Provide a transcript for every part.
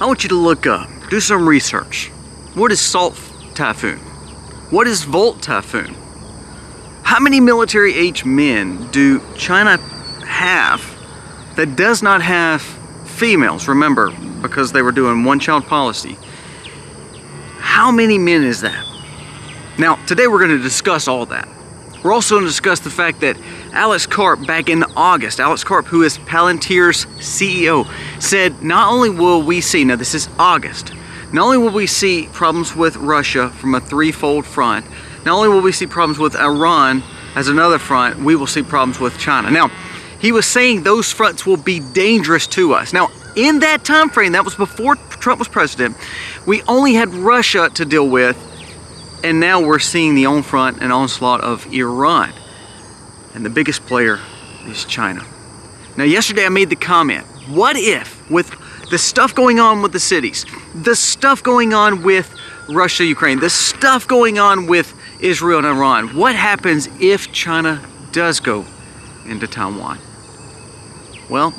I want you to look up, do some research. What is salt typhoon? What is volt typhoon? How many military-age men do China have that does not have females? Remember, because they were doing one-child policy. How many men is that? Now, today we're going to discuss all that. We're also going to discuss the fact that Alex Karp, back in August, Alex Karp, who is Palantir's CEO, said not only will we see, now this is August, not only will we see problems with Russia from a threefold front, not only will we see problems with Iran as another front, we will see problems with China. Now, he was saying those fronts will be dangerous to us. Now, in that time frame, that was before Trump was president, we only had Russia to deal with, and now we're seeing the onfront and onslaught of Iran. And the biggest player is China. Now, yesterday I made the comment, what if, with the stuff going on with the cities, the stuff going on with Russia, Ukraine, the stuff going on with Israel and Iran, what happens if China does go into Taiwan? Well,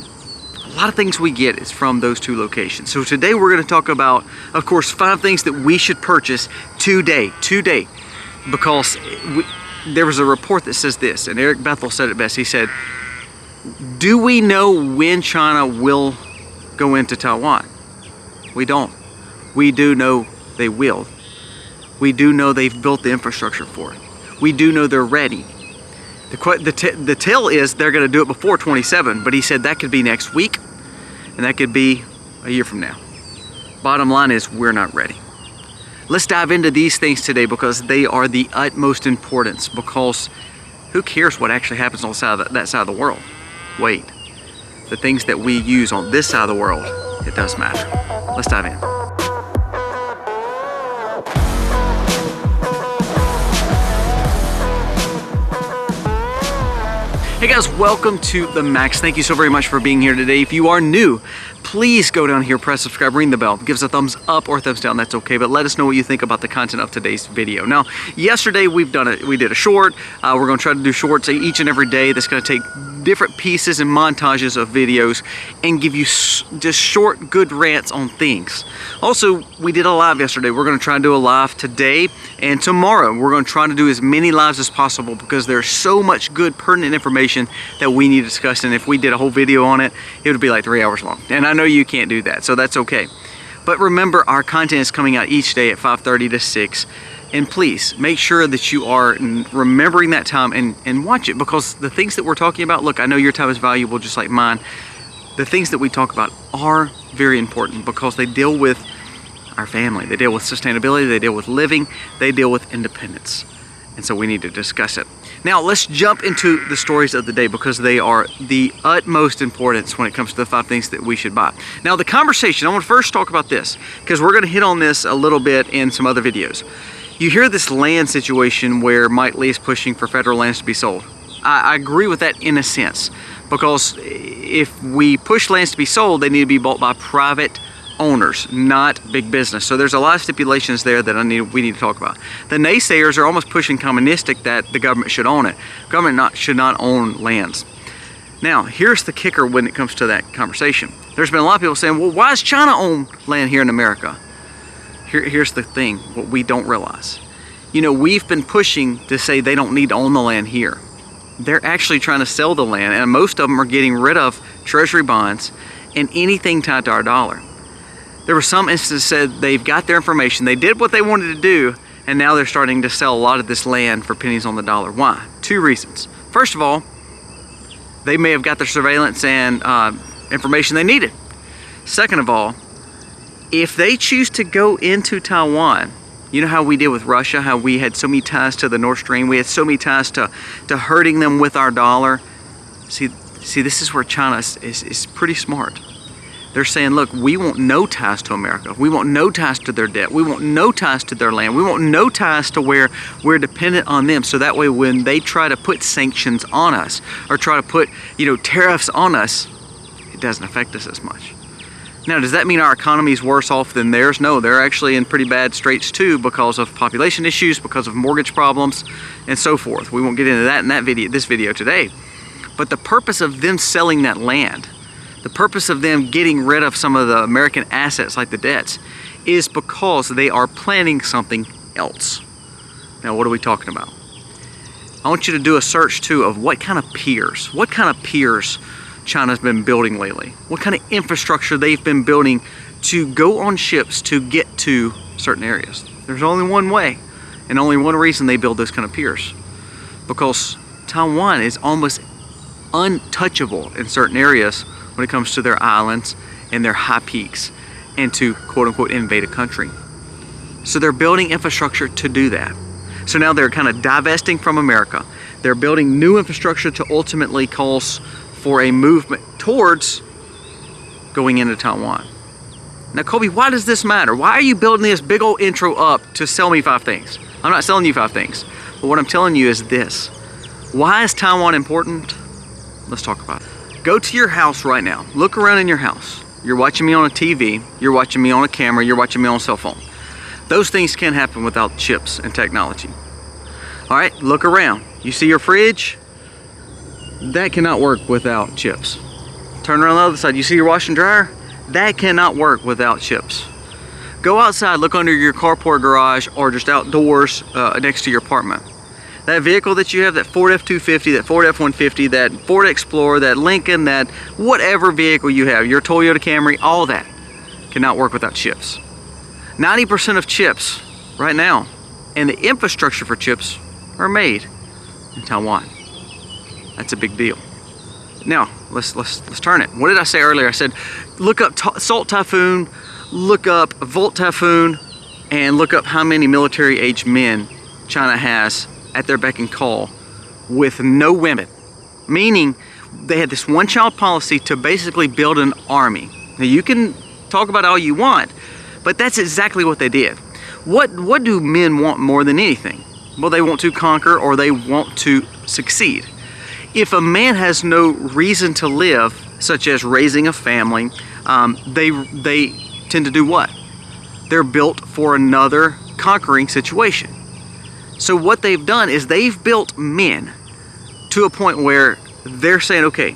a lot of things we get is from those two locations. So today we're going to talk about, of course, 5 things that we should purchase today, because there was a report that says this, and Eric Bethel said it best. He said, do we know when China will go into Taiwan? We don't. We do know they will. We do know they've built the infrastructure for it. We do know they're ready. The tell is they're going to do it before 27, but he said that could be next week, and that could be a year from now. Bottom line is we're not ready. Let's dive into these things today because they are the utmost importance, because who cares what actually happens on that side of the world? Wait, the things that we use on this side of the world, it does matter. Let's dive in. Hey guys, welcome to The Max. Thank you so very much for being here today. If you are new, please go down here, press subscribe, ring the bell. Give us a thumbs up or a thumbs down, that's okay, but let us know what you think about the content of today's video. Now, yesterday we did a short. We're gonna try to do shorts each and every day that's gonna take different pieces and montages of videos and give you just short, good rants on things. Also, we did a live yesterday. We're gonna try to do a live today and tomorrow. We're gonna try to do as many lives as possible because there's so much good, pertinent information that we need to discuss, and if we did a whole video on it, it would be like 3 hours long. And I know you can't do that, so that's okay. But remember, our content is coming out each day at 5:30 to 6. And please make sure that you are remembering that time and watch it, because the things that we're talking about, look, I know your time is valuable just like mine. The things that we talk about are very important because they deal with our family, they deal with sustainability, they deal with living, they deal with independence. And so we need to discuss it. Now let's jump into the stories of the day because they are the utmost importance when it comes to the 5 things that we should buy. Now the conversation, I want to first talk about this because we're going to hit on this a little bit in some other videos. You hear this land situation where Mike Lee is pushing for federal lands to be sold. I agree with that in a sense, because if we push lands to be sold, they need to be bought by private owners, not big business. So there's a lot of stipulations there that we need to talk about. The naysayers are almost pushing communistic that the government should own it. Government should not own lands. Now, here's the kicker when it comes to that conversation. There's been a lot of people saying, well, why does China own land here in America? Here's the thing, what we don't realize. You know, we've been pushing to say they don't need to own the land here. They're actually trying to sell the land, and most of them are getting rid of treasury bonds and anything tied to our dollar. There were some instances said they've got their information, they did what they wanted to do, and now they're starting to sell a lot of this land for pennies on the dollar. Why? 2 reasons. First of all, they may have got their surveillance and information they needed. Second of all, if they choose to go into Taiwan, you know how we did with Russia, how we had so many ties to the Nord Stream, we had so many ties to hurting them with our dollar. See, this is where China is pretty smart. They're saying, look, we want no ties to America. We want no ties to their debt. We want no ties to their land. We want no ties to where we're dependent on them. So that way when they try to put sanctions on us or try to put, tariffs on us, it doesn't affect us as much. Now, does that mean our economy is worse off than theirs? No, they're actually in pretty bad straits too because of population issues, because of mortgage problems, and so forth. We won't get into that in this video today. But the purpose of them selling that land, The purpose of them getting rid of some of the American assets like the debts is because they are planning something else. Now, what are we talking about? I want you to do a search too of what kind of piers China's been building lately. What kind of infrastructure they've been building to go on ships to get to certain areas. There's only one way and only one reason they build those kind of piers. Because Taiwan is almost untouchable in certain areas when it comes to their islands and their high peaks and to quote unquote invade a country. So they're building infrastructure to do that. So now they're kind of divesting from America. They're building new infrastructure to ultimately cause for a movement towards going into Taiwan. Now, Kobe, why does this matter? Why are you building this big old intro up to sell me 5 things? I'm not selling you 5 things, but what I'm telling you is this. Why is Taiwan important? Let's talk about it. Go to your house right now. Look around in your house. You're watching me on a TV, you're watching me on a camera, you're watching me on a cell phone. Those things can't happen without chips and technology. All right, look around. You see your fridge? That cannot work without chips. Turn around the other side. You see your washer and dryer? That cannot work without chips. Go outside, look under your carport garage or just outdoors next to your apartment. That vehicle that you have, that Ford F-250, that Ford F-150, that Ford Explorer, that Lincoln, that whatever vehicle you have, your Toyota Camry, all that cannot work without chips. 90% of chips right now and the infrastructure for chips are made in Taiwan. That's a big deal. Now, let's turn it. What did I say earlier? I said, look up Salt Typhoon, look up Volt Typhoon, and look up how many military-aged men China has at their beck and call with no women. Meaning, they had this one-child policy to basically build an army. Now, you can talk about all you want, but that's exactly what they did. What do men want more than anything? Well, they want to conquer or they want to succeed. If a man has no reason to live, such as raising a family, they tend to do what? They're built for another conquering situation. So what they've done is they've built men to a point where they're saying, okay,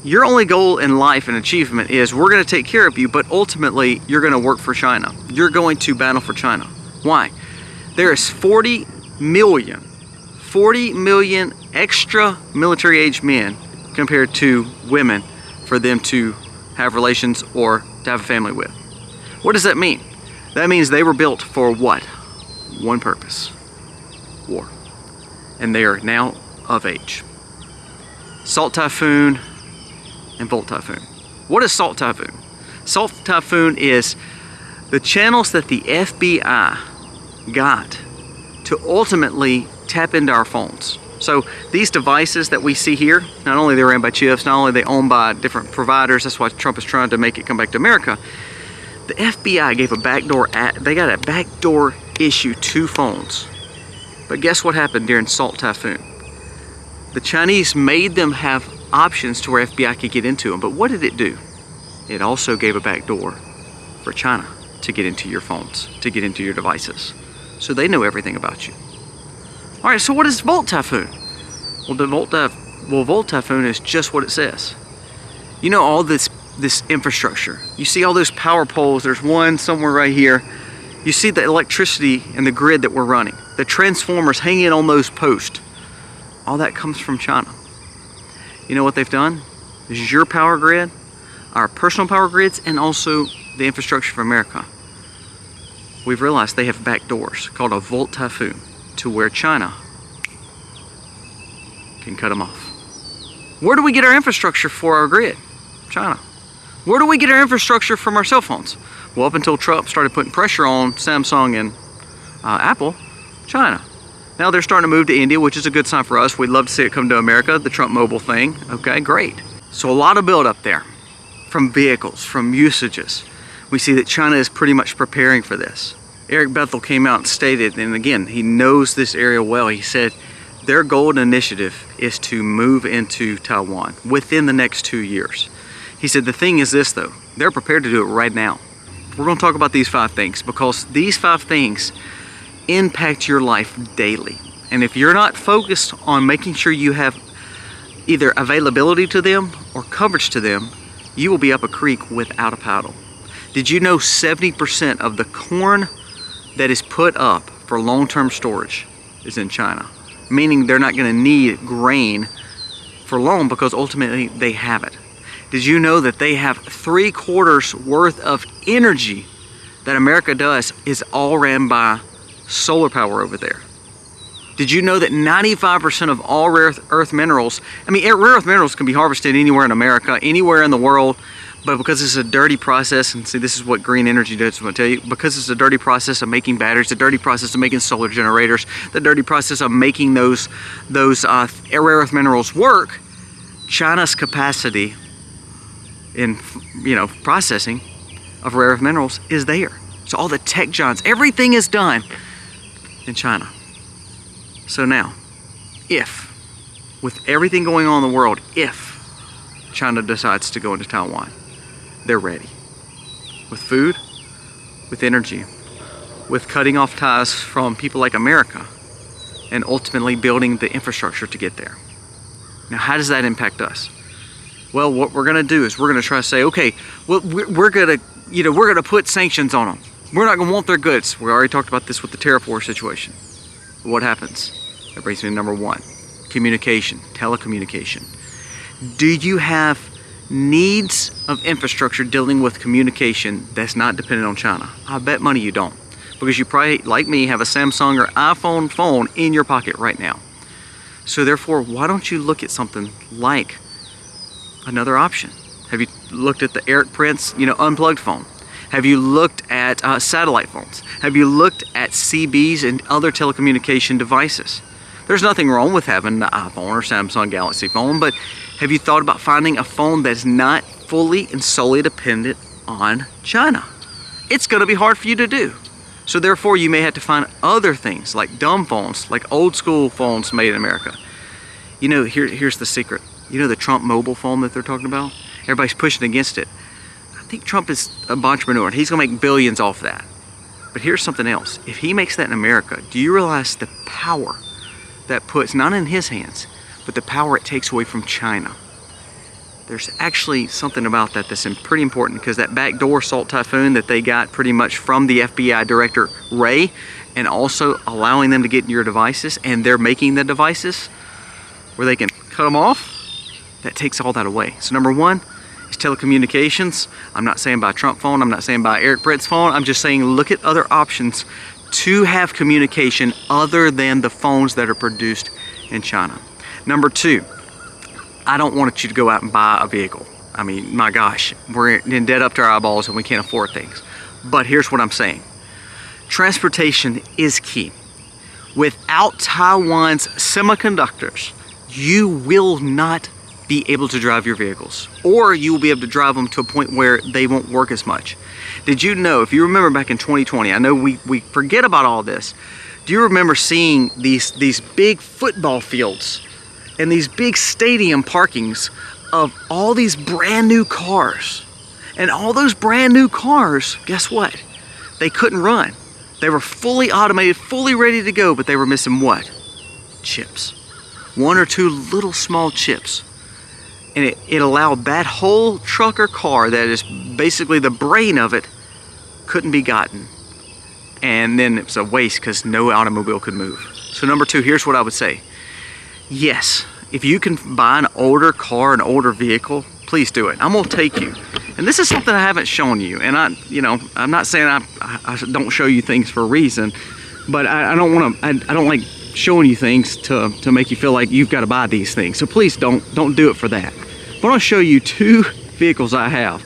your only goal in life and achievement is we're going to take care of you, but ultimately you're going to work for China. You're going to battle for China. Why? There is 40 million extra military-aged men compared to women for them to have relations or to have a family with. What does that mean? That means they were built for what? One purpose: war. And they are now of age. Salt Typhoon and Volt Typhoon. What is Salt Typhoon? Salt Typhoon is the channels that the FBI got to ultimately tap into our phones. So these devices that we see here, not only they're ran by chips, not only they're owned by different providers, that's why Trump is trying to make it come back to America. The FBI gave a backdoor, they got a backdoor issue to phones. But guess what happened during Salt Typhoon? The Chinese made them have options to where FBI could get into them. But what did it do? It also gave a backdoor for China to get into your phones, to get into your devices. So they know everything about you. All right, so what is Volt Typhoon? Well, Volt Typhoon is just what it says. You know, all this infrastructure. You see all those power poles. There's one somewhere right here. You see the electricity and the grid that we're running. The transformers hanging on those posts. All that comes from China. You know what they've done? This is your power grid, our personal power grids, and also the infrastructure for America. We've realized they have back doors called a Volt Typhoon to where China can cut them off. Where do we get our infrastructure for our grid? China. Where do we get our infrastructure from our cell phones? Well, up until Trump started putting pressure on Samsung and Apple, China. Now they're starting to move to India, which is a good sign for us. We'd love to see it come to America, the Trump mobile thing. Okay, great. So a lot of build up there from vehicles, from usages. We see that China is pretty much preparing for this. Eric Bethel came out and stated, and again, he knows this area well. He said their goal and initiative is to move into Taiwan within the next 2 years. He said the thing is this though, they're prepared to do it right now. We're going to talk about these 5 things because these 5 things impact your life daily. And if you're not focused on making sure you have either availability to them or coverage to them, you will be up a creek without a paddle. Did you know 70% of the corn that is put up for long-term storage is in China? Meaning they're not going to need grain for long because ultimately they have it. Did you know that they have 3/4 worth of energy that America does is all ran by solar power over there? Did you know that 95% of all rare earth minerals, rare earth minerals can be harvested anywhere in America, anywhere in the world, but because it's a dirty process, and see, this is what green energy does, I'm gonna tell you, because it's a dirty process of making batteries, the dirty process of making solar generators, the dirty process of making those rare earth minerals work, China's capacity in processing of rare earth minerals is there. So all the tech giants, everything is done in China. So now, if, with everything going on in the world, if China decides to go into Taiwan, they're ready. With food, with energy, with cutting off ties from people like America, and ultimately building the infrastructure to get there. Now, how does that impact us? Well, what we're gonna do is we're gonna try to say, okay, well, we're gonna put sanctions on them. We're not gonna want their goods. We already talked about this with the tariff war situation. What happens? That brings me to number one, communication, telecommunication. Do you have needs of infrastructure dealing with communication that's not dependent on China? I bet money you don't, because you probably, like me, have a Samsung or iPhone phone in your pocket right now. So therefore, why don't you look at something like another option? Have you looked at the Eric Prince, unplugged phone? Have you looked at satellite phones? Have you looked at CBs and other telecommunication devices? There's nothing wrong with having the iPhone or Samsung Galaxy phone, but have you thought about finding a phone that's not fully and solely dependent on China? It's gonna be hard for you to do. So therefore, you may have to find other things like dumb phones, like old school phones made in America. Here's the secret. The Trump mobile phone that they're talking about? Everybody's pushing against it. I think Trump is an entrepreneur and he's gonna make billions off that. But here's something else. If he makes that in America, do you realize the power that puts, not in his hands, but the power it takes away from China? There's actually something about that that's pretty important, because that backdoor Salt Typhoon that they got pretty much from the FBI director, Ray, and also allowing them to get your devices, and they're making the devices where they can cut them off, that takes all that away. So number one is telecommunications. I'm not saying buy a Trump phone, I'm not saying buy Eric Britt's phone, I'm just saying look at other options to have communication other than the phones that are produced in China. Number two, I don't want you to go out and buy a vehicle. My gosh, we're in debt up to our eyeballs and we can't afford things. But here's what I'm saying. Transportation is key. Without Taiwan's semiconductors, you will not be able to drive your vehicles, or you will be able to drive them to a point where they won't work as much. Did you know, if you remember back in 2020, I know we forget about all this, do you remember seeing these big football fields and these big stadium parkings of all these brand new cars? And all those brand new cars, guess what? They couldn't run. They were fully automated, fully ready to go, but they were missing what? Chips. One or two little small chips. And it allowed that whole truck or car that is basically the brain of it couldn't be gotten. And then it was a waste because no automobile could move. So number two, here's what I would say. Yes, if you can buy an older car, an older vehicle, please do it. I'm gonna take you. And this is something I haven't shown you. And I'm not saying I don't show you things for a reason, but I don't like showing you things to make you feel like you've got to buy these things. So please don't do it for that. But I'm gonna show you two vehicles I have,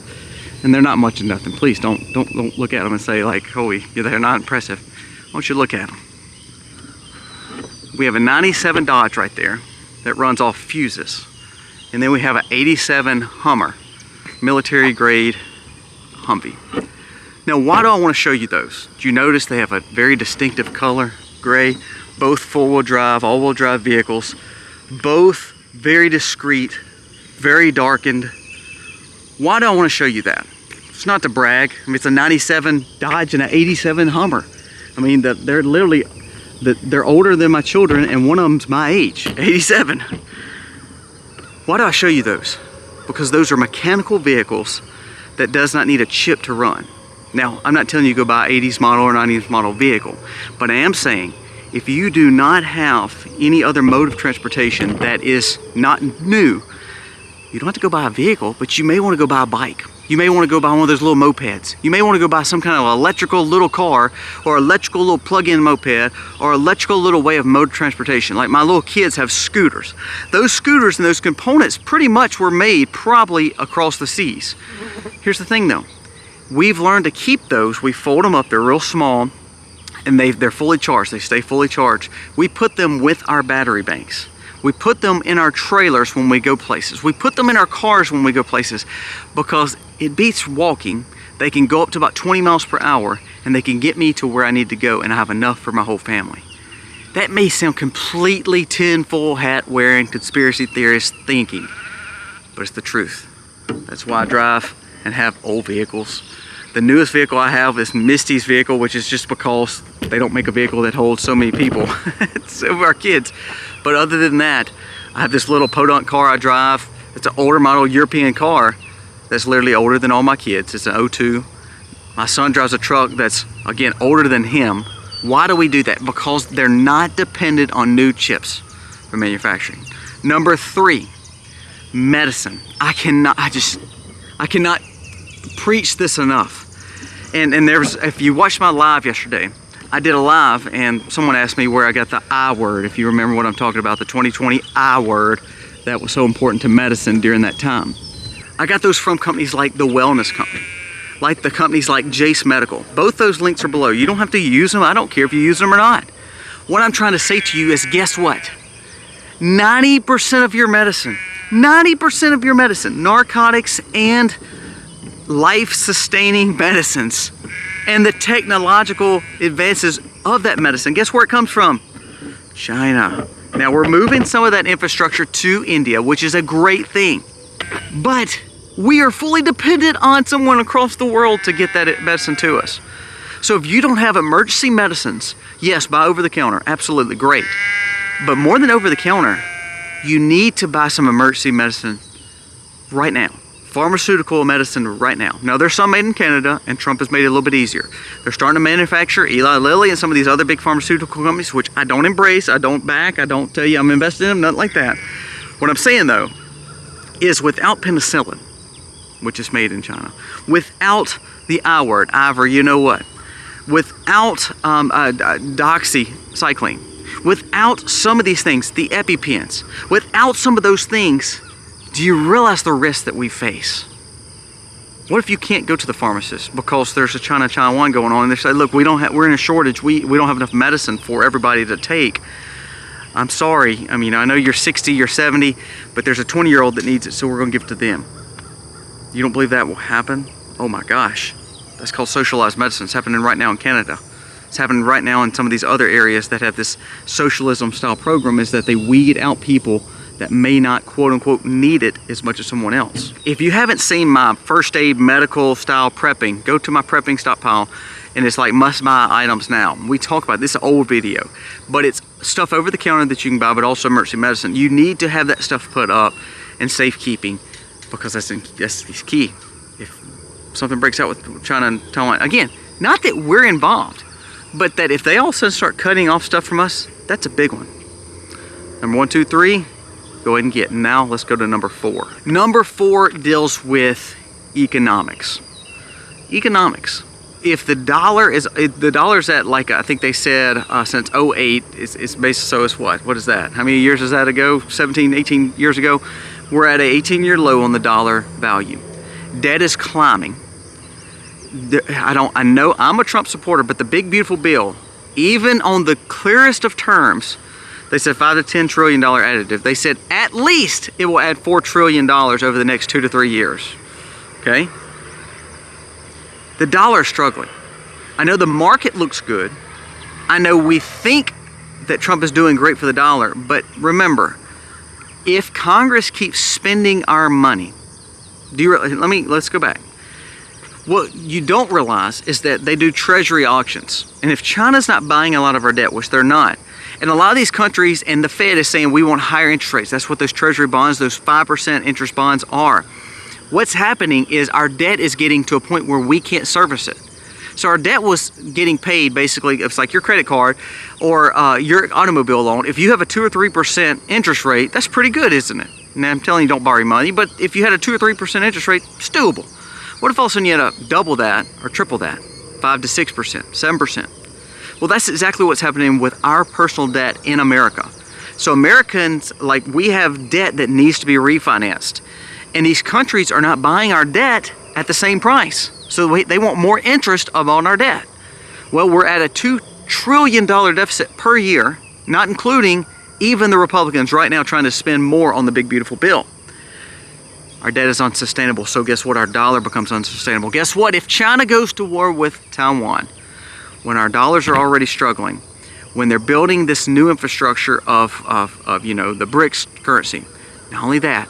and they're not much of nothing. Please don't look at them and say like, holy, they're not impressive. I want you to look at them. We have a 97 Dodge right there that runs off fuses. And then we have an 87 Hummer, military grade Humvee. Now, why do I want to show you those? Do you notice they have a very distinctive color, gray? Both four-wheel drive, all-wheel drive vehicles, both very discreet, very darkened. Why do I want to show you that? It's not to brag. It's a 97 Dodge and an 87 Hummer. They're literally, they're older than my children, and one of them's my age, 87. Why do I show you those? because those are mechanical vehicles that does not need a chip to run. Now, I'm not telling you to go buy an 80s model or 90s model vehicle, but I am saying if you do not have any other mode of transportation that is not new, you don't have to go buy a vehicle, but you may want to go buy a bike. You may want to go buy one of those little mopeds. You may want to go buy some kind of electrical little car or electrical little plug-in moped or electrical little way of mode of transportation. Like my little kids have scooters. Those scooters and those components pretty much were made probably across the seas. Here's the thing though. We've learned to keep those. We fold them up. They're real small and they're fully charged. They stay fully charged. We put them with our battery banks. We put them in our trailers when we go places. We put them in our cars when we go places because it beats walking. They can go up to about 20 miles per hour and they can get me to where I need to go and I have enough for my whole family. That may sound completely tinfoil hat wearing conspiracy theorist thinking, but it's the truth. That's why I drive and have old vehicles. The newest vehicle I have is Misty's vehicle, which is just because they don't make a vehicle that holds so many people. It's over our kids. But other than that, I have this little podunk car I drive. It's an older model European car that's literally older than all my kids. It's an 02. My son drives a truck that's, again, older than him. Why do we do that? Because they're not dependent on new chips for manufacturing. Number 3, medicine. I cannot preach this enough. And there's, if you watched my live yesterday, I did a live and someone asked me where I got the I word, if you remember what I'm talking about, the 2020 I word that was so important to medicine during that time. I got those from companies like the Wellness Company, like the companies like Jace Medical. Both those links are below. You don't have to use them. I don't care if you use them or not. What I'm trying to say to you is, guess what? 90% of your medicine, narcotics and life-sustaining medicines and the technological advances of that medicine, guess where it comes from? China. Now we're moving some of that infrastructure to India, which is a great thing, but we are fully dependent on someone across the world to get that medicine to us. So if you don't have emergency medicines, yes, buy over the counter, absolutely great, but more than over the counter, you need to buy some emergency medicine right now. Pharmaceutical medicine right now. Now there's some made in Canada and Trump has made it a little bit easier. They're starting to manufacture Eli Lilly and some of these other big pharmaceutical companies, which I don't embrace, I don't back, I don't tell you I'm invested in them, nothing like that. What I'm saying though is without penicillin, which is made in China, without the I word, Ivor, you know what, without doxycycline, without some of these things, the EpiPens, without some of those things, do you realize the risk that we face? What if you can't go to the pharmacist because there's a China-Taiwan going on and they say, look, we're in a shortage, we don't have enough medicine for everybody to take. I'm sorry, I mean, I know you're 60, you're 70, but there's a 20-year-old that needs it, so we're gonna give it to them. You don't believe that will happen? Oh my gosh, that's called socialized medicine. It's happening right now in Canada. It's happening right now in some of these other areas that have this socialism style program, is that they weed out people that may not quote unquote need it as much as someone else. If you haven't seen my first aid medical style prepping, go to my prepping stockpile and it's like must buy items now. We talk about this, old video, but it's stuff over the counter that you can buy, but also emergency medicine. You need to have that stuff put up in safekeeping because that's key. If something breaks out with China and Taiwan, again, not that we're involved, but that if they all of a sudden start cutting off stuff from us, that's a big one. Number 1, 2, 3. Go ahead and get. Now let's go to number 4. Number 4 deals with economics. Economics. If the dollar's at, like I think they said since 08, it's basically, so it's what is that? How many years is that ago? 17, 18 years ago? We're at an 18-year low on the dollar value. Debt is climbing. I know I'm a Trump supporter, but the big beautiful bill, even on the clearest of terms, they said $5 to $10 trillion additive. They said at least it will add $4 trillion over the next 2 to 3 years. Okay? The dollar is struggling. I know the market looks good. I know we think that Trump is doing great for the dollar, but remember, if Congress keeps spending our money, let's go back. What you don't realize is that they do treasury auctions. And if China's not buying a lot of our debt, which they're not, And a lot of these countries and the Fed is saying we want higher interest rates. That's what those treasury bonds, those 5% interest bonds are. What's happening is our debt is getting to a point where we can't service it. So our debt was getting paid, basically, it's like your credit card or your automobile loan. If you have a 2 or 3% interest rate, that's pretty good, isn't it? Now, I'm telling you, don't borrow your money, but if you had a 2 or 3% interest rate, it's doable. What if all of a sudden you had to double that or triple that? 5 to 6%, 7%. Well, that's exactly what's happening with our personal debt in America. So Americans, like, we have debt that needs to be refinanced. And these countries are not buying our debt at the same price. So they want more interest on our debt. Well, we're at a $2 trillion deficit per year, not including even the Republicans right now trying to spend more on the big, beautiful bill. Our debt is unsustainable, so guess what? Our dollar becomes unsustainable. Guess what? If China goes to war with Taiwan, when our dollars are already struggling, when they're building this new infrastructure of the BRICS currency, not only that,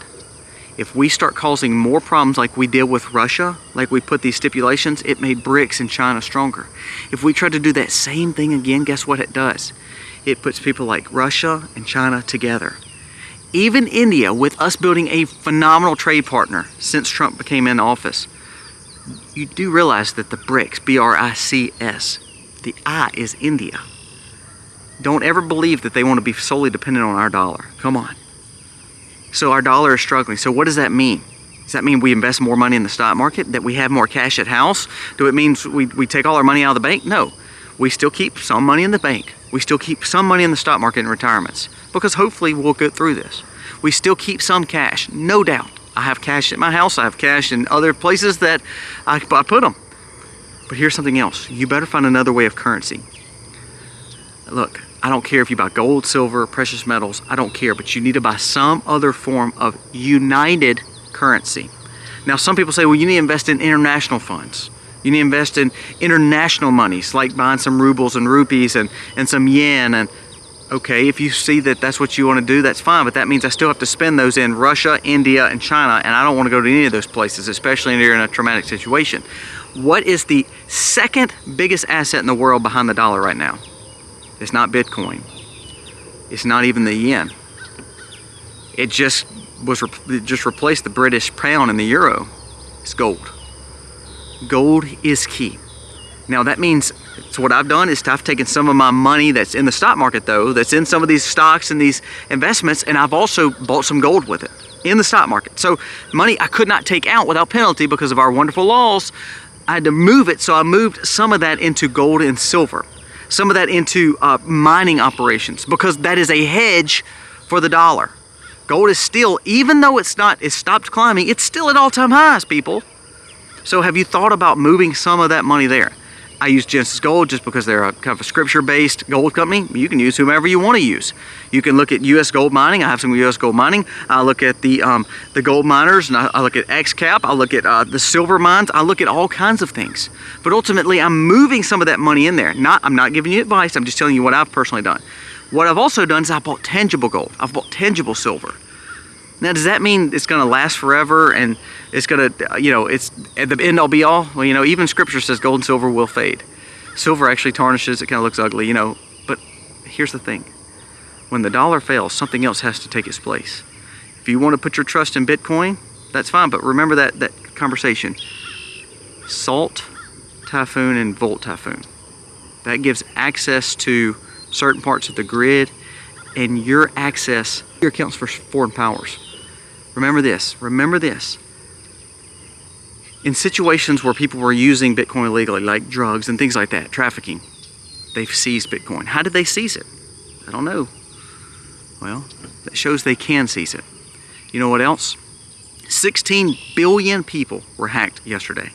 if we start causing more problems like we did with Russia, like we put these stipulations, it made BRICS and China stronger. If we try to do that same thing again, guess what it does? It puts people like Russia and China together. Even India, with us building a phenomenal trade partner since Trump became in office, you do realize that the BRICS, B-R-I-C-S, the I is India. Don't ever believe that they want to be solely dependent on our dollar. Come on. So our dollar is struggling. So what does that mean? Does that mean we invest more money in the stock market? That we have more cash at house? Do it mean we take all our money out of the bank? No. We still keep some money in the bank. We still keep some money in the stock market and retirements. Because hopefully we'll get through this. We still keep some cash, no doubt. I have cash at my house. I have cash in other places that I put them. But here's something else. You better find another way of currency. Look, I don't care if you buy gold, silver, precious metals, I don't care, but you need to buy some other form of united currency. Now, some people say, well, you need to invest in international funds. You need to invest in international monies, like buying some rubles and rupees and some yen. And okay, if you see that that's what you want to do, that's fine, but that means I still have to spend those in Russia, India, and China, and I don't want to go to any of those places, especially if you're in a traumatic situation. What is the second biggest asset in the world behind the dollar right now? It's not Bitcoin. It's not even the yen. It just replaced the British pound and the euro. It's gold. Gold is key. Now that means, so what I've done is I've taken some of my money that's in the stock market though, that's in some of these stocks and these investments, and I've also bought some gold with it in the stock market. So money I could not take out without penalty because of our wonderful laws. I had to move it, so I moved some of that into gold and silver. Some of that into mining operations, because that is a hedge for the dollar. Gold is still, even though it stopped climbing, it's still at all-time highs, people. So have you thought about moving some of that money there? I use Genesis Gold just because they're a kind of a scripture-based gold company. You can use whomever you want to use. You can look at U.S. gold mining. I have some U.S. gold mining. I look at the gold miners, and I look at XCAP. I look at the silver mines. I look at all kinds of things. But ultimately, I'm moving some of that money in there. I'm not giving you advice. I'm just telling you what I've personally done. What I've also done is I bought tangible gold. I've bought tangible silver. Now, does that mean it's going to last forever and it's going to, it's at the end all be all? Well, even scripture says gold and silver will fade. Silver actually tarnishes, it kind of looks ugly, But here's the thing. When the dollar fails, something else has to take its place. If you want to put your trust in Bitcoin, that's fine, but remember that conversation. Salt Typhoon and Volt Typhoon. That gives access to certain parts of the grid, and your access here accounts for foreign powers. Remember this. In situations where people were using Bitcoin illegally, like drugs and things like that, trafficking, they've seized Bitcoin. How did they seize it? I don't know. Well, that shows they can seize it. You know what else? 16 billion people were hacked yesterday.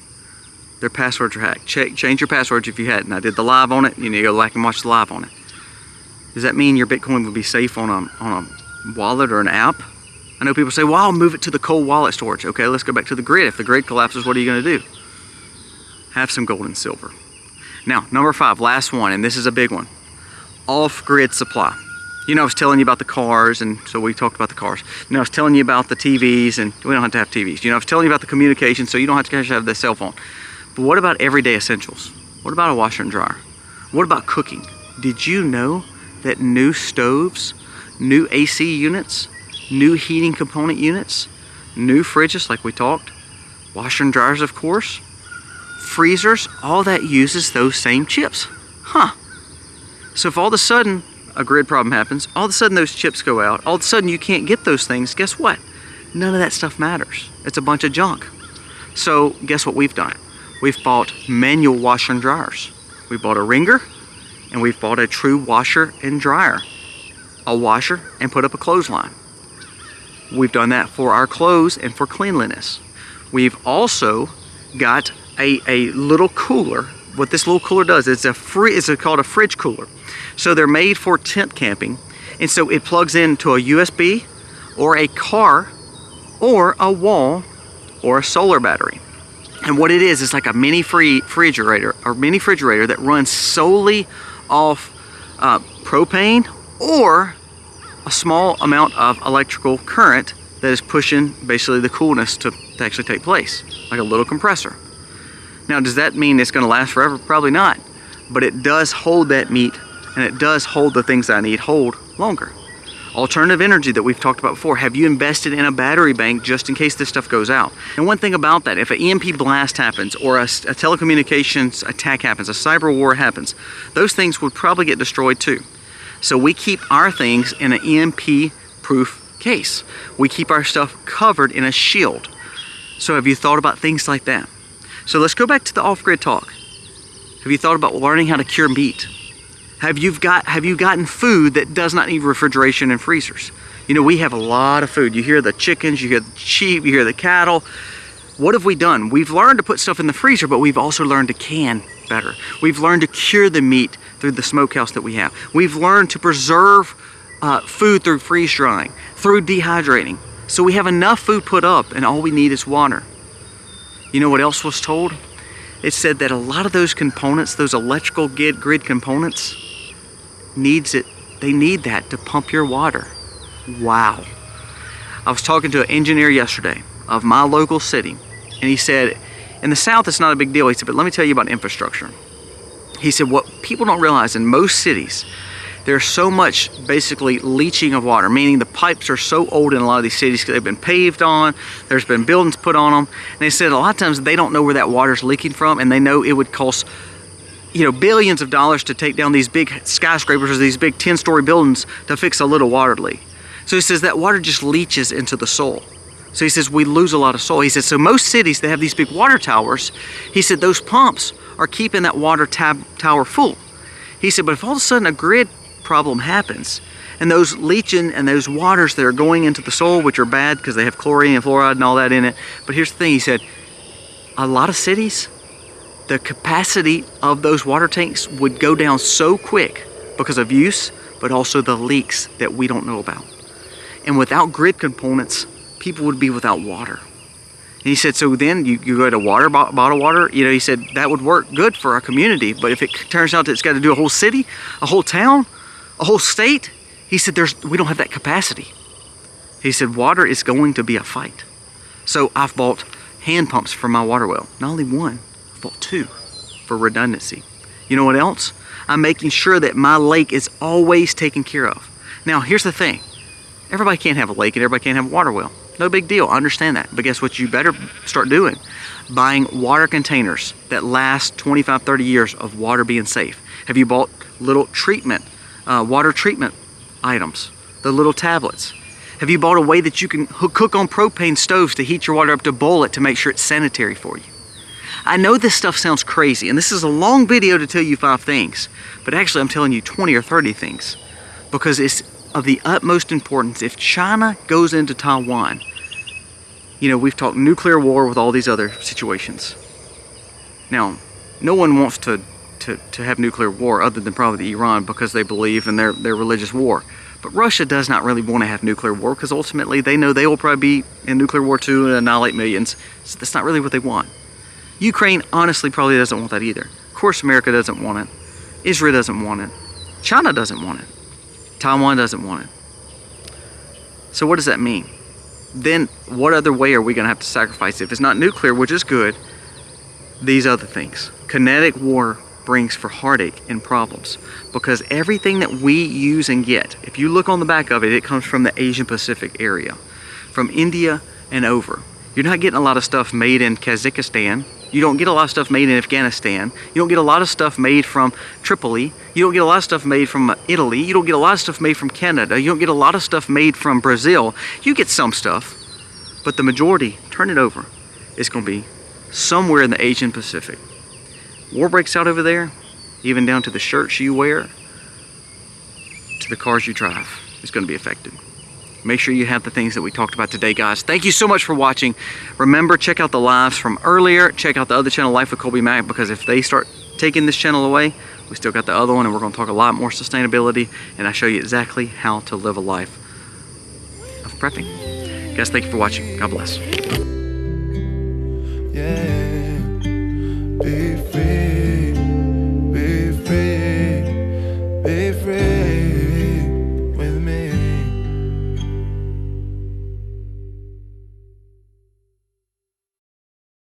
Their passwords are hacked. Change your passwords if you hadn't. I did the live on it. You need to go back and watch the live on it. Does that mean your Bitcoin will be safe on a wallet or an app? I know people say, well, I'll move it to the cold wallet storage. Okay, let's go back to the grid. If the grid collapses, what are you going to do? Have some gold and silver. Now, number 5, last one, and this is a big one. Off-grid supply. I was telling you about the cars, and so we talked about the cars. I was telling you about the TVs, and we don't have to have TVs. I was telling you about the communication, so you don't have to have the cell phone. But what about everyday essentials? What about a washer and dryer? What about cooking? Did you know that new stoves, new AC units, new heating component units, new fridges like we talked, washer and dryers of course, freezers, all that uses those same chips. Huh. So if all of a sudden a grid problem happens, all of a sudden those chips go out, all of a sudden you can't get those things, guess what? None of that stuff matters. It's a bunch of junk. So guess what we've done? We've bought manual washer and dryers. We bought a wringer and we've bought a true washer and dryer. A washer and put up a clothesline. We've done that for our clothes and for cleanliness. We've also got a little cooler. What this little cooler does is it's called a fridge cooler. So they're made for tent camping, and so it plugs into a USB or a car or a wall or a solar battery. And what it is like a mini refrigerator that runs solely off propane or a small amount of electrical current that is pushing basically the coolness to actually take place, like a little compressor. Now, does that mean it's going to last forever? Probably not, but it does hold that meat, and it does hold the things that I need hold longer. Alternative energy that we've talked about before. Have you invested in a battery bank just in case this stuff goes out? And one thing about that, if an EMP blast happens or a telecommunications attack happens, a cyber war happens, those things would probably get destroyed too. So we keep our things in an EMP proof case. We keep our stuff covered in a shield. So have you thought about things like that? So let's go back to the off-grid talk. Have you thought about learning how to cure meat? Have you gotten food that does not need refrigeration and freezers? You know, we have a lot of food. You hear the chickens, you hear the sheep, you hear the cattle. What have we done? We've learned to put stuff in the freezer, but we've also learned to can better. We've learned to cure the meat through the smokehouse that we have. We've learned to preserve food through freeze drying, through dehydrating. So we have enough food put up and all we need is water. You know what else was told? It said that a lot of those components, those electrical grid components, they need that to pump your water. Wow. I was talking to an engineer yesterday of my local city, and he said, in the South it's not a big deal. He said, but let me tell you about infrastructure. He said, what people don't realize in most cities, there's so much basically leaching of water, meaning the pipes are so old in a lot of these cities because they've been paved on, there's been buildings put on them, and they said a lot of times they don't know where that water's leaking from, and they know it would cost, you know, billions of dollars to take down these big skyscrapers or these big 10-story buildings to fix a little water leak. So he says that water just leaches into the soil. So he says we lose a lot of soil. He says, so most cities, they have these big water towers. He said those pumps are keeping that water tower full. He said, but if all of a sudden a grid problem happens and those leaching and those waters that are going into the soil, which are bad because they have chlorine and fluoride and all that in it. But here's the thing, he said, a lot of cities, the capacity of those water tanks would go down so quick because of use, but also the leaks that we don't know about. And without grid components, people would be without water. And he said, so then you go to bottled water, you know, he said that would work good for our community, but if it turns out that it's got to do a whole city, a whole town, a whole state, he said we don't have that capacity. He said water is going to be a fight. So I've bought hand pumps for my water well. Not only one, I've bought two for redundancy. You know what else? I'm making sure that my lake is always taken care of. Now here's the thing. Everybody can't have a lake and everybody can't have a water well. No big deal, I understand that. But guess what you better start doing? Buying water containers that last 25, 30 years of water being safe. Have you bought little water treatment items, the little tablets? Have you bought a way that you can cook on propane stoves to heat your water up to boil it to make sure it's sanitary for you? I know this stuff sounds crazy, and this is a long video to tell you 5 things, but actually I'm telling you 20 or 30 things because it's of the utmost importance. If China goes into Taiwan, you know, we've talked nuclear war with all these other situations. Now, no one wants to have nuclear war other than probably Iran because they believe in their religious war. But Russia does not really want to have nuclear war because ultimately they know they will probably be in nuclear war too and annihilate millions. So that's not really what they want. Ukraine honestly probably doesn't want that either. Of course America doesn't want it. Israel doesn't want it. China doesn't want it. Taiwan doesn't want it. So what does that mean? Then what other way are we going to have to sacrifice? If it's not nuclear, which is good, these other things. Kinetic war brings for heartache and problems, because everything that we use and get, if you look on the back of it, it comes from the Asian Pacific area, from India and over. You're not getting a lot of stuff made in Kazakhstan. You don't get a lot of stuff made in Afghanistan. You don't get a lot of stuff made from Tripoli. You don't get a lot of stuff made from Italy. You don't get a lot of stuff made from Canada. You don't get a lot of stuff made from Brazil. You get some stuff, but the majority, turn it over, is going to be somewhere in the Asian Pacific. War breaks out over there, even down to the shirts you wear, to the cars you drive, is going to be affected. Make sure you have the things that we talked about today, guys. Thank you so much for watching. Remember, check out the lives from earlier. Check out the other channel, Life with Colby Mack, because if they start taking this channel away, we still got the other one, and we're going to talk a lot more sustainability, and I show you exactly how to live a life of prepping. Guys, thank you for watching. God bless. Yeah.